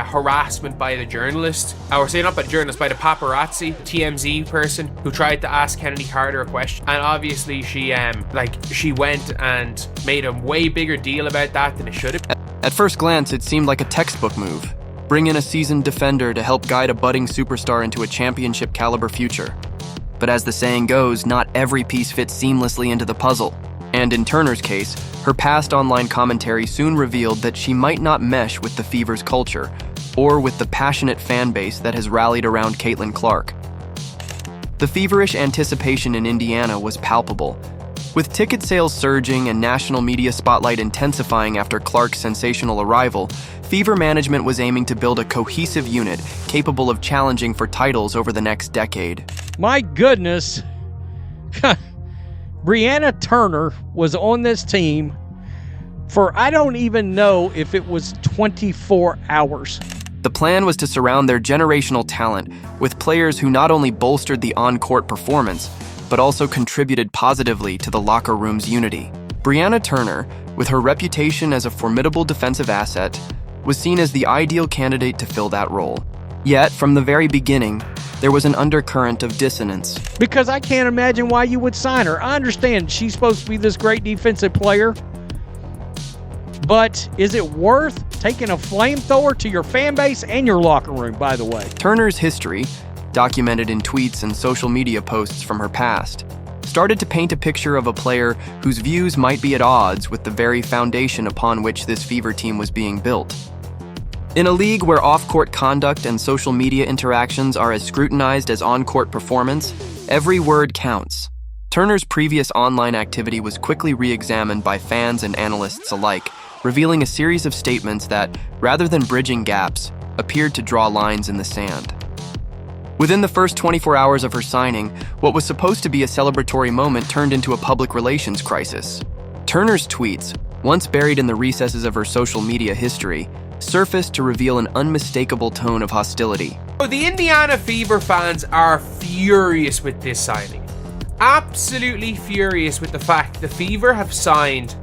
harassment by the journalist, or say not by the journalist, by the paparazzi, TMZ person who tried to ask Kennedy Carter a question, and obviously she went and made a way bigger deal about that than it should have. At first glance, it seemed like a textbook move. Bring in a seasoned defender to help guide a budding superstar into a championship caliber future. But as the saying goes, not every piece fits seamlessly into the puzzle. And in Turner's case, her past online commentary soon revealed that she might not mesh with the Fever's culture, or with the passionate fan base that has rallied around Caitlin Clark. The feverish anticipation in Indiana was palpable. With ticket sales surging and national media spotlight intensifying after Clark's sensational arrival, Fever management was aiming to build a cohesive unit capable of challenging for titles over the next decade. My goodness, Brianna Turner was on this team for I don't even know if it was 24 hours. The plan was to surround their generational talent with players who not only bolstered the on-court performance, but also contributed positively to the locker room's unity. Brianna Turner, with her reputation as a formidable defensive asset, was seen as the ideal candidate to fill that role. Yet, from the very beginning, there was an undercurrent of dissonance. Because I can't imagine why you would sign her. I understand she's supposed to be this great defensive player, but is it worth taking a flamethrower to your fan base and your locker room, by the way? Turner's history, documented in tweets and social media posts from her past, started to paint a picture of a player whose views might be at odds with the very foundation upon which this Fever team was being built. In a league where off-court conduct and social media interactions are as scrutinized as on-court performance, every word counts. Turner's previous online activity was quickly re-examined by fans and analysts alike, revealing a series of statements that, rather than bridging gaps, appeared to draw lines in the sand. Within the first 24 hours of her signing, what was supposed to be a celebratory moment turned into a public relations crisis. Turner's tweets, once buried in the recesses of her social media history, surfaced to reveal an unmistakable tone of hostility. The Indiana Fever fans are furious with this signing. Absolutely furious with the fact the Fever have signed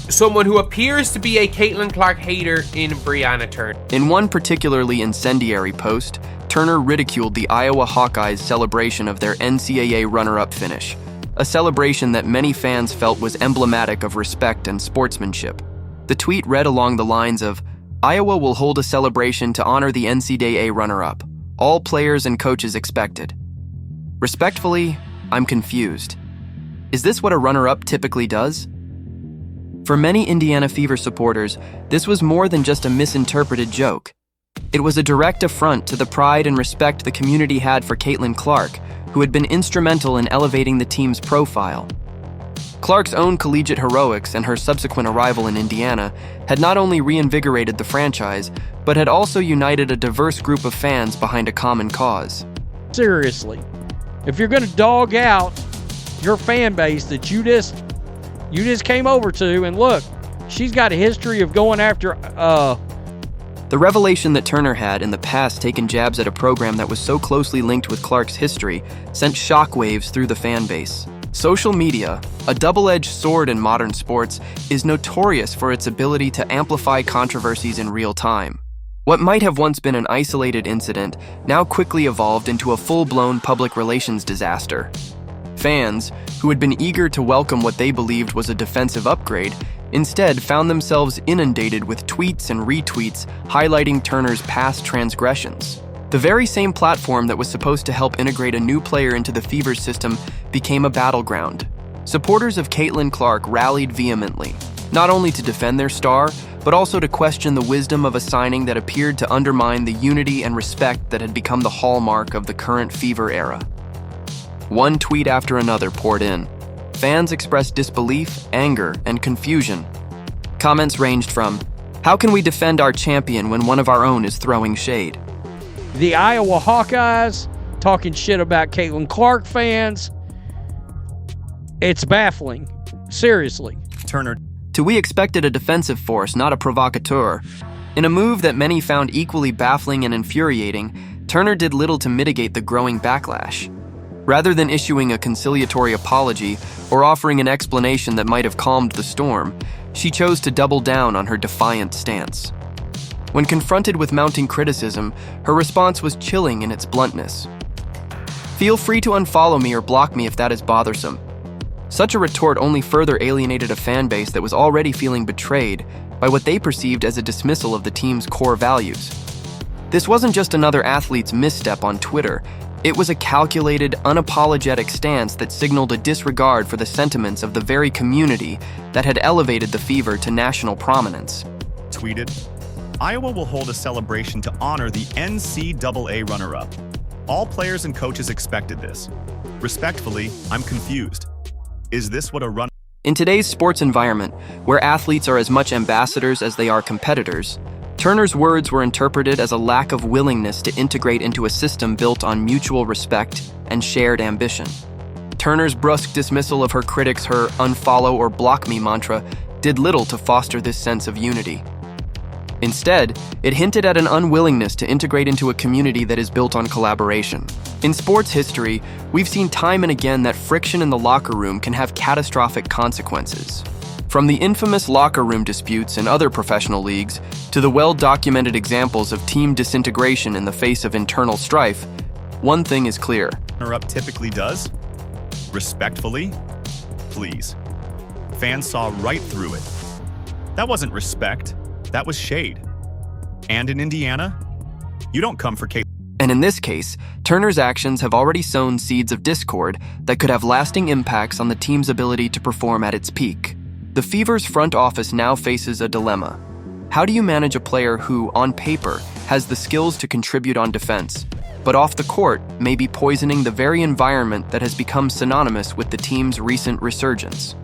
someone who appears to be a Caitlin Clark hater in Brianna Turner. In one particularly incendiary post, Turner ridiculed the Iowa Hawkeyes' celebration of their NCAA runner-up finish, a celebration that many fans felt was emblematic of respect and sportsmanship. The tweet read along the lines of, "Iowa will hold a celebration to honor the NCAA runner-up. All players and coaches expected." Respectfully, I'm confused. Is this what a runner-up typically does? For many Indiana Fever supporters, this was more than just a misinterpreted joke. It was a direct affront to the pride and respect the community had for Caitlin Clark, who had been instrumental in elevating the team's profile. Clark's own collegiate heroics and her subsequent arrival in Indiana had not only reinvigorated the franchise, but had also united a diverse group of fans behind a common cause. Seriously, if you're going to dog out your fan base that you just came over to, and look, she's got a history of going after The revelation that Turner had in the past taken jabs at a program that was so closely linked with Clark's history sent shockwaves through the fan base. Social media, a double-edged sword in modern sports, is notorious for its ability to amplify controversies in real time. What might have once been an isolated incident now quickly evolved into a full-blown public relations disaster. Fans, who had been eager to welcome what they believed was a defensive upgrade, instead found themselves inundated with tweets and retweets highlighting Turner's past transgressions. The very same platform that was supposed to help integrate a new player into the Fever system became a battleground. Supporters of Caitlin Clark rallied vehemently, not only to defend their star, but also to question the wisdom of a signing that appeared to undermine the unity and respect that had become the hallmark of the current Fever era. One tweet after another poured in. Fans expressed disbelief, anger, and confusion. Comments ranged from, "How can we defend our champion when one of our own is throwing shade?" the Iowa Hawkeyes talking shit about Caitlin Clark fans. It's baffling. Seriously. Turner. We expected a defensive force, not a provocateur. In a move that many found equally baffling and infuriating, Turner did little to mitigate the growing backlash. Rather than issuing a conciliatory apology or offering an explanation that might have calmed the storm, she chose to double down on her defiant stance. When confronted with mounting criticism, her response was chilling in its bluntness. "Feel free to unfollow me or block me if that is bothersome." Such a retort only further alienated a fan base that was already feeling betrayed by what they perceived as a dismissal of the team's core values. This wasn't just another athlete's misstep on Twitter. It was a calculated, unapologetic stance that signaled a disregard for the sentiments of the very community that had elevated the Fever to national prominence. Tweeted, "Iowa will hold a celebration to honor the NCAA runner-up. All players and coaches expected this. Respectfully, I'm confused. Is this what a run?" In today's sports environment, where athletes are as much ambassadors as they are competitors, Turner's words were interpreted as a lack of willingness to integrate into a system built on mutual respect and shared ambition. Turner's brusque dismissal of her critics, her "unfollow or block me" mantra, did little to foster this sense of unity. Instead, it hinted at an unwillingness to integrate into a community that is built on collaboration. In sports history, we've seen time and again that friction in the locker room can have catastrophic consequences. From the infamous locker room disputes in other professional leagues to the well-documented examples of team disintegration in the face of internal strife, one thing is clear. Runner-up typically does? Respectfully? Please. Fans saw right through it. That wasn't respect. That was shade. And in Indiana, you don't come for Kate. And in this case, Turner's actions have already sown seeds of discord that could have lasting impacts on the team's ability to perform at its peak. The Fever's front office now faces a dilemma. How do you manage a player who, on paper, has the skills to contribute on defense, but off the court may be poisoning the very environment that has become synonymous with the team's recent resurgence?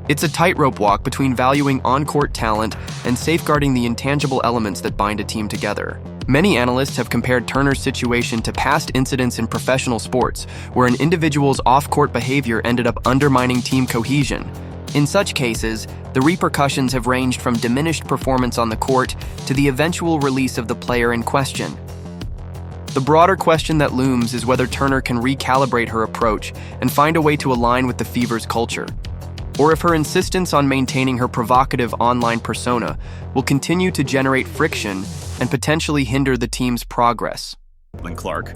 It's a tightrope walk between valuing on-court talent and safeguarding the intangible elements that bind a team together. Many analysts have compared Turner's situation to past incidents in professional sports, where an individual's off-court behavior ended up undermining team cohesion. In such cases, the repercussions have ranged from diminished performance on the court to the eventual release of the player in question. The broader question that looms is whether Turner can recalibrate her approach and find a way to align with the Fever's culture, or if her insistence on maintaining her provocative online persona will continue to generate friction and potentially hinder the team's progress. Clark,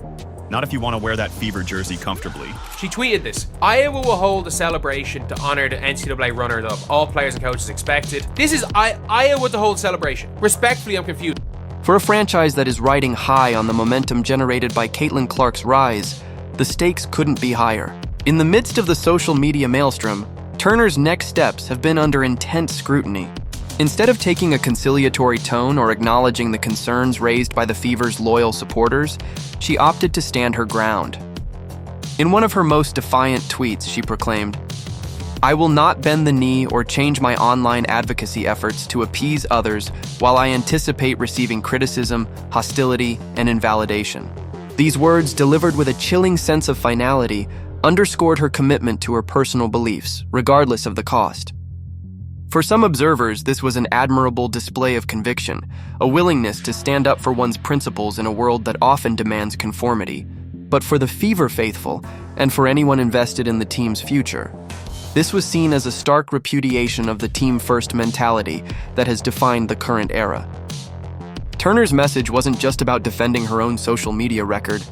not if you want to wear that Fever jersey comfortably. She tweeted this: "Iowa will hold a celebration to honor the NCAA runner-up. All players and coaches expected." This is Iowa to hold celebration. Respectfully, I'm confused. For a franchise that is riding high on the momentum generated by Caitlin Clark's rise, the stakes couldn't be higher. In the midst of the social media maelstrom, Turner's next steps have been under intense scrutiny. Instead of taking a conciliatory tone or acknowledging the concerns raised by the Fever's loyal supporters, she opted to stand her ground. In one of her most defiant tweets, she proclaimed, "I will not bend the knee or change my online advocacy efforts to appease others while I anticipate receiving criticism, hostility, and invalidation." These words, delivered with a chilling sense of finality, underscored her commitment to her personal beliefs, regardless of the cost. For some observers, this was an admirable display of conviction, a willingness to stand up for one's principles in a world that often demands conformity. But for the Fever faithful, and for anyone invested in the team's future, this was seen as a stark repudiation of the team-first mentality that has defined the current era. Turner's message wasn't just about defending her own social media record.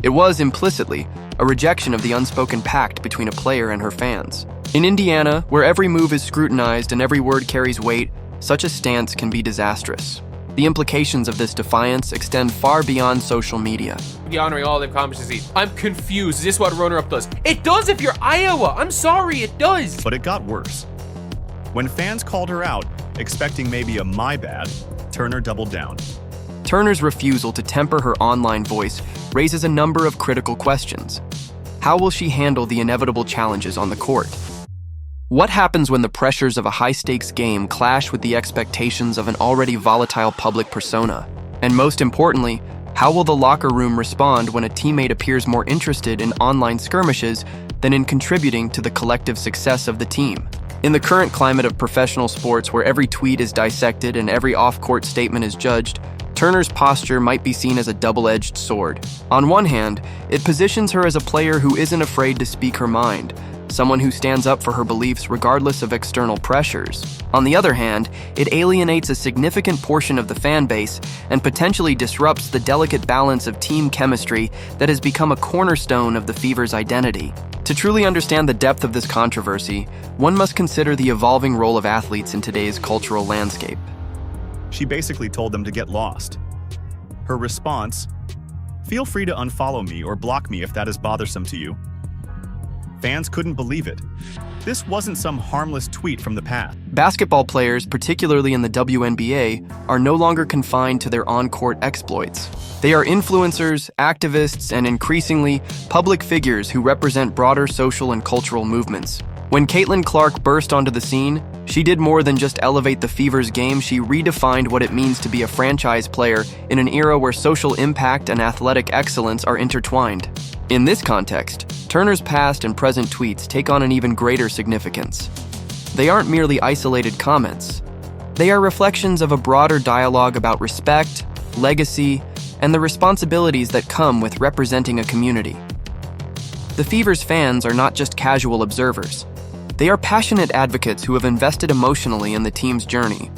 It was, implicitly, a rejection of the unspoken pact between a player and her fans. In Indiana, where every move is scrutinized and every word carries weight, such a stance can be disastrous. The implications of this defiance extend far beyond social media. Be honoring all the accomplishments. I'm confused. Is this what a runner-up does? It does if you're Iowa. I'm sorry, it does. But it got worse. When fans called her out, expecting maybe a "my bad," Turner doubled down. Turner's refusal to temper her online voice raises a number of critical questions. How will she handle the inevitable challenges on the court? What happens when the pressures of a high-stakes game clash with the expectations of an already volatile public persona? And most importantly, how will the locker room respond when a teammate appears more interested in online skirmishes than in contributing to the collective success of the team? In the current climate of professional sports, where every tweet is dissected and every off-court statement is judged, Turner's posture might be seen as a double-edged sword. On one hand, it positions her as a player who isn't afraid to speak her mind, someone who stands up for her beliefs regardless of external pressures. On the other hand, it alienates a significant portion of the fan base and potentially disrupts the delicate balance of team chemistry that has become a cornerstone of the Fever's identity. To truly understand the depth of this controversy, one must consider the evolving role of athletes in today's cultural landscape. She basically told them to get lost. Her response: "Feel free to unfollow me or block me if that is bothersome to you." Fans couldn't believe it. This wasn't some harmless tweet from the past. Basketball players, particularly in the WNBA, are no longer confined to their on-court exploits. They are influencers, activists, and increasingly, public figures who represent broader social and cultural movements. When Caitlin Clark burst onto the scene, she did more than just elevate the Fever's game. She redefined what it means to be a franchise player in an era where social impact and athletic excellence are intertwined. In this context, Turner's past and present tweets take on an even greater significance. They aren't merely isolated comments. They are reflections of a broader dialogue about respect, legacy, and the responsibilities that come with representing a community. The Fever's fans are not just casual observers. They are passionate advocates who have invested emotionally in the team's journey.